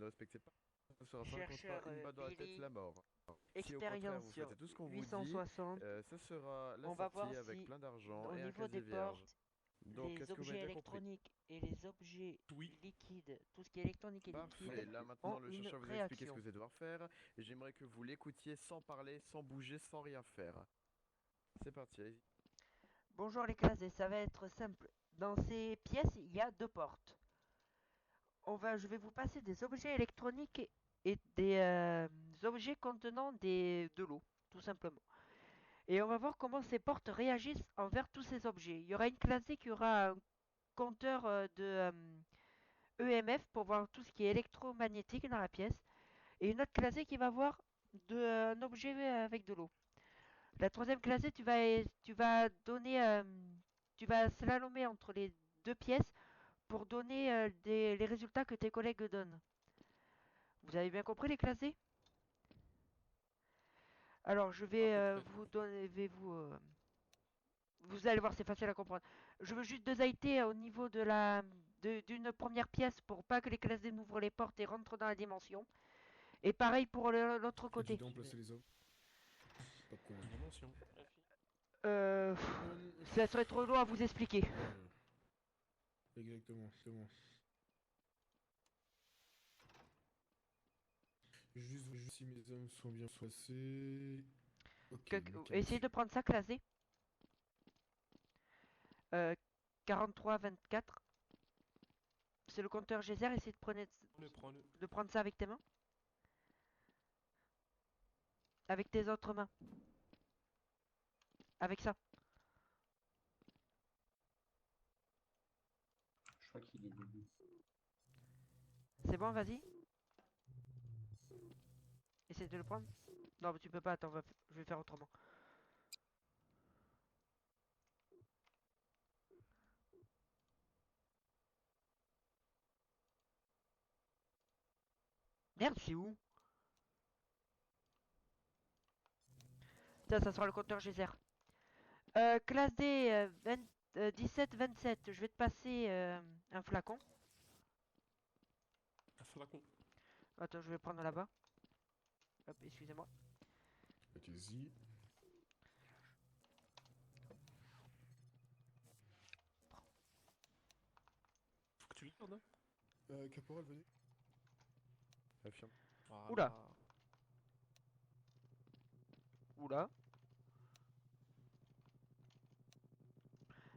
ne respectez pas, ce sera 5 contrats, Chercheur une balle dans la tête, Billy, la mort. Si au contraire expérience vous sur faites tout ce qu'on vous dit, 860. ce sera la On va sortie voir avec si plein d'argent au et un niveau des casier vierge. portes, Donc, les est-ce que vous m'avez objets bien compris? électroniques et les objets Oui. liquides, tout ce qui est électronique et Parfait. liquide, Là maintenant, ont le une chercheur vous expliquer ce que réaction. vous allez devoir faire. Et j'aimerais que vous l'écoutiez sans parler, sans bouger, sans rien faire. C'est parti, allez-y. Bonjour les classes, et ça va être simple. Dans ces pièces, il y a deux portes. Je vais vous passer des objets électroniques et des objets contenant de l'eau, tout simplement. Et on va voir comment ces portes réagissent envers tous ces objets. Il y aura une classée qui aura un compteur de EMF pour voir tout ce qui est électromagnétique dans la pièce. Et une autre classée qui va voir un objet avec de l'eau. La troisième classée, tu vas slalomer entre les deux pièces pour donner les résultats que tes collègues donnent. Vous avez bien compris les classés? Alors je À vais peu près. vous donner, vous allez voir, c'est facile à comprendre. Je veux juste deux IT au niveau d'une première pièce pour pas que les classés n'ouvrent les portes et rentrent dans la dimension. Et pareil pour l'autre côté. Adjudant, placez les hommes. Pas de problème. Dimension. Euh, Ça serait trop long à vous expliquer. Exactement, c'est bon. Juste si mes hommes sont bien placés. Ok, Essayez de mécanique. prendre ça, classé. 43-24. C'est le compteur geyser. Essayez Prends-le. de prendre ça avec tes mains. Avec tes autres mains. Avec ça. Je crois qu'il est début. C'est bon, vas-y. Essaye de le prendre. Non, mais tu peux pas. Attends, je vais faire autrement. Merde, c'est où? Ça sera le compteur geyser. Classe D, 17-27. Je vais te passer un flacon. Un flacon. Attends, je vais le prendre là-bas. Hop, excusez-moi. Allez-y. Faut que tu le gardes. Caporal, venez. Affirme. Voilà. Oula. Oula.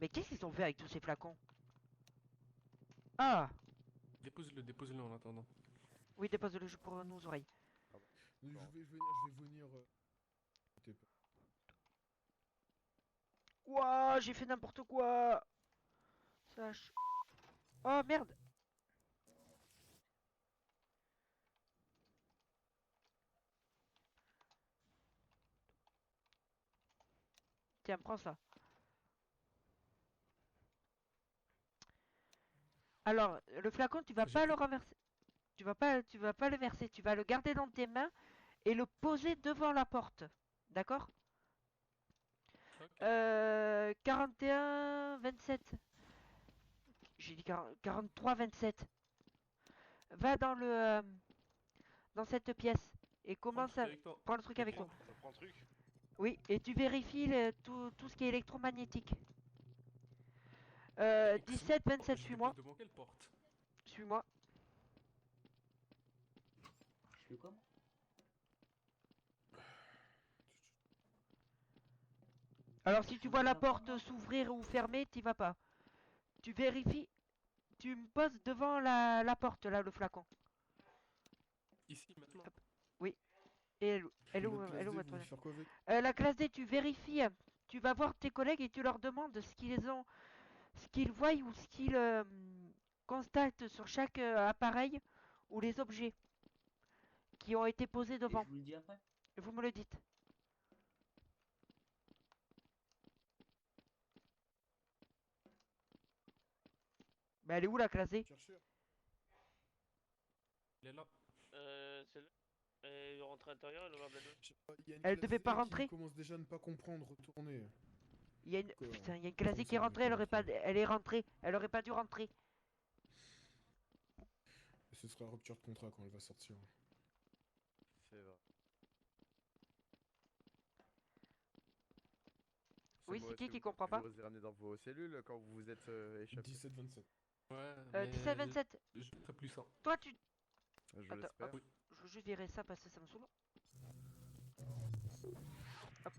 Mais qu'est-ce qu'ils ont fait avec tous ces flacons? Ah! Dépose-le en attendant. Oui, dépose-le pour nos oreilles. Je Bon. vais venir. T'es pas- Ouah, j'ai fait n'importe quoi! Sache. Oh merde! Tiens, prends ça. Alors, le flacon, tu vas J'ai pas le pris. renverser. Tu vas pas le verser. Tu vas le garder dans tes mains et le poser devant la porte. D'accord? Ok. 41-27. J'ai dit 43-27. Va dans cette pièce et Prends le commence truc à avec toi. prendre le truc Et avec toi. prends. Je prends le truc. Oui, et tu vérifies tout ce qui est électromagnétique. X. 17-27, Je suis-moi. dépose devant quelle porte? Suis-moi. Je fais quoi, moi? Alors si tu vois la porte Moi. s'ouvrir ou fermer, t'y vas pas. Tu vérifies. Tu me poses devant la porte, là, le flacon. Ici, maintenant. Hop. Oui. Et Et l'autre classe elle est où D, ma vous voulez toilette? faire quoi avec? La classe D, tu vérifies. Tu vas voir tes collègues et tu leur demandes ce qu'ils voient ou ce qu'ils constatent sur chaque appareil ou les objets qui ont été posés Et devant. je vous le dis après? Vous me le dites. Mais elle est où la classe D? Chercheur. Il est là. C'est le... Et rentre à l'intérieur, elle va la deux. Je sais pas, il y a une Elle classe devait pas D qui rentrer. commence déjà à ne pas comprendre. Retournez. Quoi? Putain, il y a une classe D Comment qui est ça, vous n'avez rentrée, pas rentré? elle est rentrée. Elle aurait pas dû rentrer. Ce sera rupture de contrat quand elle va sortir. C'est vrai. Oui, moi, c'est est-ce que qui vous comprend pas? toujours les ramener dans vos cellules quand vous vous êtes échappé? 17-27. Ouais, mais 17-27. je ferai plus ça. Toi, tu... Je Attends, l'espère. hop. Je veux juste virer ça parce que ça me saoule. Hop.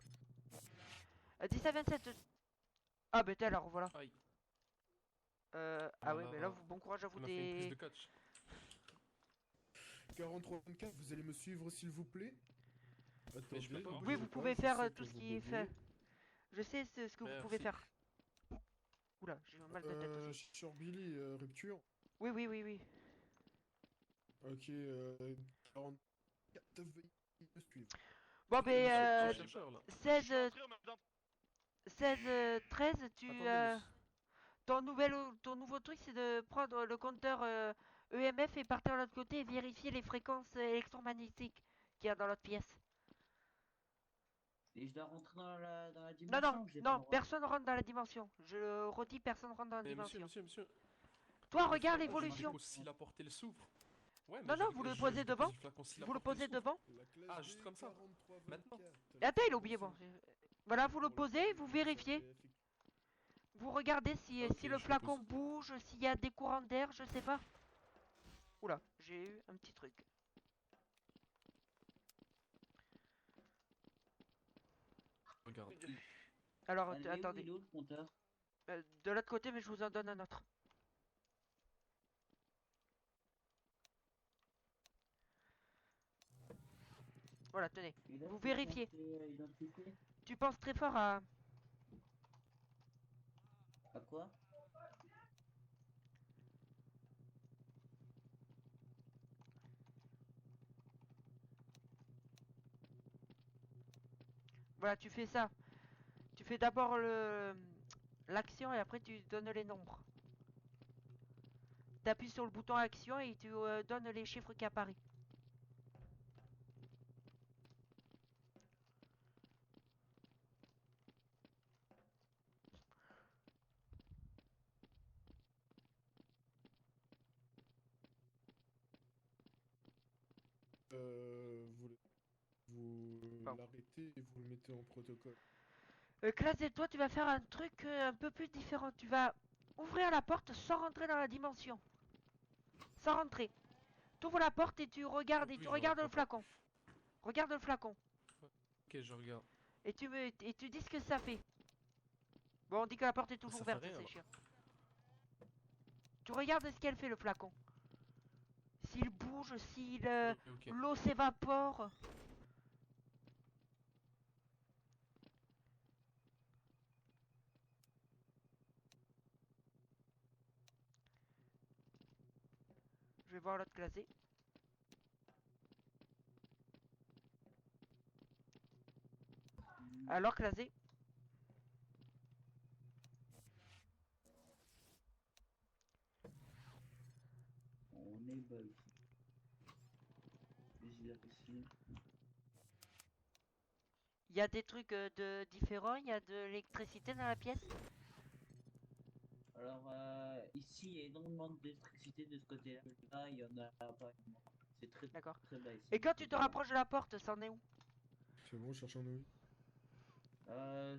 17-27. Ah, bah, t'es alors, voilà. Aïe, Ah ouais, là, mais là, bon courage à ça vous m'a fait une prise des... de catch. 43-24, vous allez me suivre s'il vous plaît? Mais je peux Attendez, pas ne Oui, bouger. bougez vous pas, pouvez je faire sais tout que ce vous qui est fait. buguez. Je sais ce que vous pouvez Merci. faire. Oula, j'ai mal de tête aussi. Sur Billy, rupture. Oui, oui, oui, oui. Ok, 44, veuillez me suivre. Bon, Mais ben, je suis chercheur là. 16, Je suis entré en même temps. 16, 13, tu... Attendez, monsieur. ton nouveau truc, c'est de prendre le compteur EMF et partir de l'autre côté et vérifier les fréquences électromagnétiques qu'il y a dans l'autre pièce. Et je dois rentrer dans la Non, non, dimension ou j'ai pas le non, droit? personne rentre dans la dimension. Je le redis, personne rentre dans la Mais dimension. monsieur. Toi, Le regarde flacon, je le l'évolution. dépose si la porte elle s'ouvre. Ouais, Non, mais non, vous le je posez dépose devant. le flacon si la Vous le porte elle posez s'ouvre. devant. La classe Ah, D, juste comme ça. 43-24. Maintenant. Et attends, il a oublié, bon. Formation. Voilà, vous le Pour le posez, travail vous que vérifiez. avez effectué. Vous regardez si, Ok, si le je le flacon pose. bouge, s'il y a des courants d'air, je sais pas. Oula, j'ai eu un petit truc. Regarde. Alors, Allez, où attendez. il est où le compteur? De l'autre côté, mais je vous en donne un autre. Voilà, tenez. Et là, Vous c'est vérifiez. censé identifier Tu penses très fort à... à quoi? Voilà, tu fais ça. Tu fais d'abord l'action et après tu donnes les nombres. T'appuies sur le bouton action et tu donnes les chiffres qui apparaissent. Vous Pardon. l'arrêtez et vous le mettez en protocole. Classe et toi, tu vas faire un truc un peu plus différent. Tu vas ouvrir la porte sans rentrer dans la dimension. Sans rentrer. Tu ouvres la porte et tu regardes, Oui, et tu je regardes le rentre pas. flacon. Regarde le flacon. Ok, je regarde. Et tu dis ce que ça fait. Bon, on dit que la porte est toujours Ça fait ouverte, rien, c'est là. chiant. Tu regardes ce qu'elle fait, le flacon. S'il bouge, si Ok. l'eau s'évapore. Je vais voir l'autre classé. Alors classé. On est bug. Je vérifie. Il y a des trucs de différents, il y a de l'électricité dans la pièce. Alors, ici, il y a énormément d'électricité de ce côté-là. Là, il y en a pas énormément. C'est très D'accord. très bas ici. Et quand tu te rapproches de la porte, c'en est où? C'est bon, cherche un oui.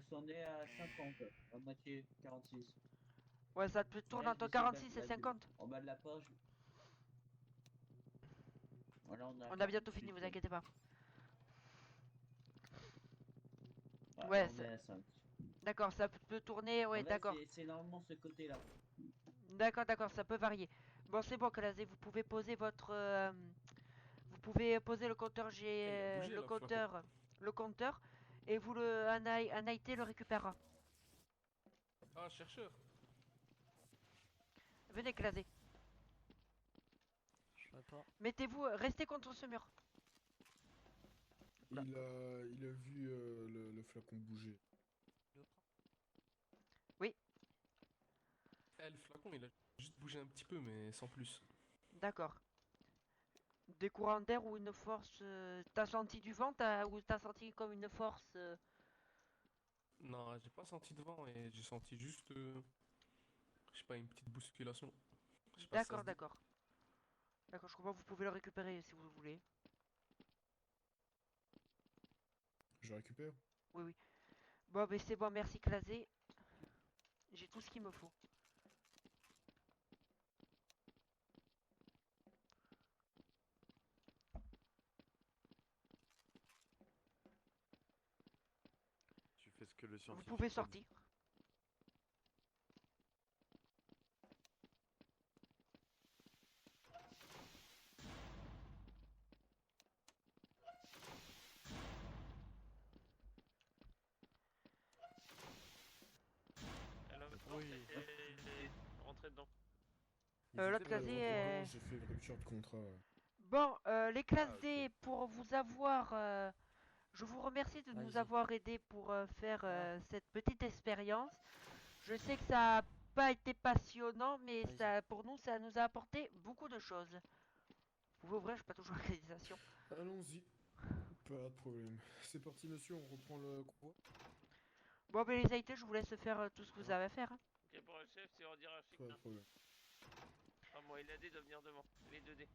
C'en est à 50, à moitié, 46. Ouais, ça te tourne Là, je entre vais essayer 46 et là, 50. en bas de la porte. Voilà, on a On a bientôt 48, fini, vous ouais. inquiétez pas. Ouais, Ouais, là, on est à 5. d'accord, ça peut tourner, ouais, En fait, d'accord. c'est normalement ce côté-là. D'accord, d'accord, ça peut varier. Bon, c'est bon, Classé, vous pouvez poser votre... vous pouvez poser le compteur G... Eh, il a bougé, le là, le flacon. compteur... Le compteur. Et vous le... Un IT le récupérera. Ah, chercheur. Venez, Classé. Attends. Mettez-vous... Restez contre ce mur. Là. Il a vu le flacon bouger. Eh, le flacon, il a juste bougé un petit peu, mais sans plus. D'accord. Des courants d'air ou une force... T'as senti du vent ou t'as senti comme une force... Non, j'ai pas senti de vent et j'ai senti juste, je sais pas, une petite bousculation. Je sais pas si ça D'accord, se dit. d'accord. D'accord, je comprends, vous pouvez le récupérer si vous voulez. Je récupère. Oui, oui. Bon, ben c'est bon, merci Clasé. J'ai tout ce qu'il me faut. Tu fais ce que le Vous scientifique pouvez t'a dit. sortir. Et l'autre Oui. porte était rentré dedans. Ils L'autre étaient pas casier loin. est- J'ai fait une rupture de contrat. Bon, les Ah, ok. Clasés, pour vous avoir... je vous remercie de nous Vas-y. avoir aidés pour faire Ah. cette petite expérience. Je sais que ça n'a pas été passionnant, mais Vas-y. ça, pour nous, ça nous a apporté beaucoup de choses. Vous pouvez ouvrir, je pas toujours l'accréditation. Allons-y. Pas de problème. C'est parti, monsieur, on reprend le convoi. Bon, ben les IT, je vous laisse faire tout ce que vous Non. avez à faire. Hein. Ok, pour le chef, c'est en hiérarchique. Pas de problème. Ah, moi, il a D doit venir devant. Les 2D.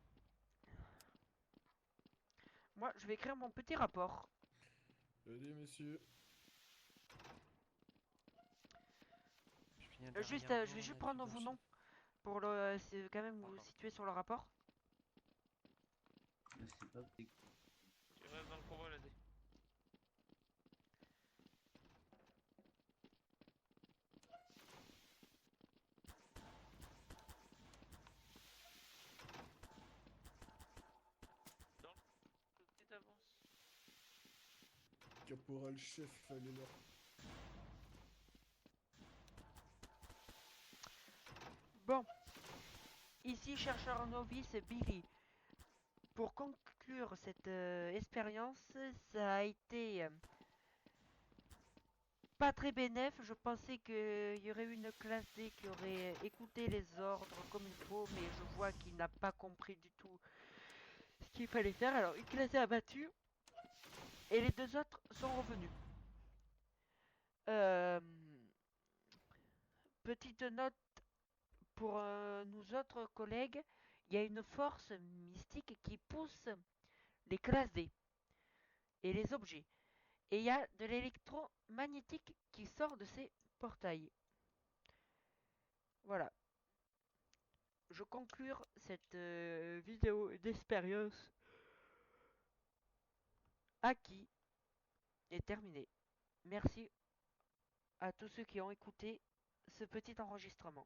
Moi, je vais écrire mon petit rapport. Allez, messieurs. Je viens Juste, derrière je vous, vais on juste a du prendre vos danger. noms pour le, c'est quand même vous Pardon. situer sur le rapport. C'est pas pris. Tu restes dans le convoi, la D. Dans le petit avance. Caporal chef, allez là. Bon, ici chercheur novice Billy. Pour conclure cette expérience, ça a été pas très bénéf. Je pensais qu'il y aurait une classe D qui aurait écouté les ordres comme il faut, mais je vois qu'il n'a pas compris du tout ce qu'il fallait faire. Alors, une classe D abattue et les deux autres sont revenus. Euh, Petite note pour nous autres collègues, il y a une force mystique qui pousse les classes D et les objets. Et il y a de l'électromagnétique qui sort de ces portails. Voilà. Je conclure cette vidéo d'expérience acquis et terminée. Merci à tous ceux qui ont écouté ce petit enregistrement.